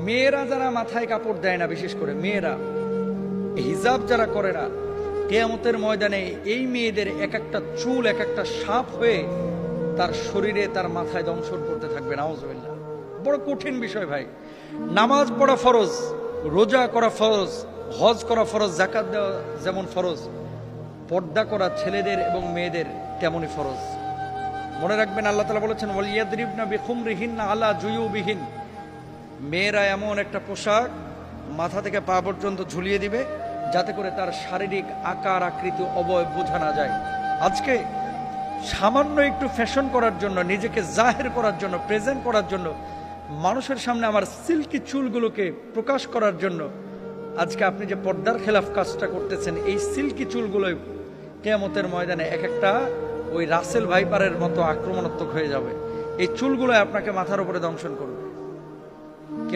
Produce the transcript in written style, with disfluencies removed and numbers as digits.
মেয়েরা যারা মাথায় কাপড় দেয় না, বিশেষ করে মেয়েরা হিজাব যারা করে না, কিয়ামতের ময়দানে এই মেয়েদের এক একটা চুল এক একটা সাপ হয়ে তার শরীরে তার মাথায় দংশন করতে থাকবে। নাউজুবিল্লাহ। বড় কঠিন বিষয় ভাই। নামাজ পড়া ফরজ, রোজা করা ফরজ, হজ করা ফরজ, যাকাত দেওয়া যেমন ফরজ, পর্দা করা ছেলেদের এবং মেয়েদের তেমনই ফরজ। মনে রাখবেন, আল্লাহ তাআলা বলেছেন ওয়ালিয়াদরিবনা বিখুমরিহিন্না আলা জুয়ুবিহিন, মেয়েরা এমন একটা পোশাক মাথা থেকে পা পর্যন্ত ঝুলিয়ে দিবে যাতে করে তার শারীরিক আকার আকৃতি অবয়ব বোঝা না যায়। আজকে সামান্য একটু ফ্যাশন করার জন্য, নিজেকে জাহের করার জন্য, প্রেজেন্ট করার জন্য, মানুষের সামনে আমার সিল্কি চুলগুলোকে প্রকাশ করার জন্য আজকে আপনি যে পর্দার খেলাফ কাজটা করতেছেন, এই সিল্কি চুলগুলোই কিয়ামতের ময়দানে এক একটা ওই রাসেল ভাইপারের মতো আক্রমণাত্মক হয়ে যাবে। এই চুলগুলো আপনাকে মাথার উপরে দংশন করবে।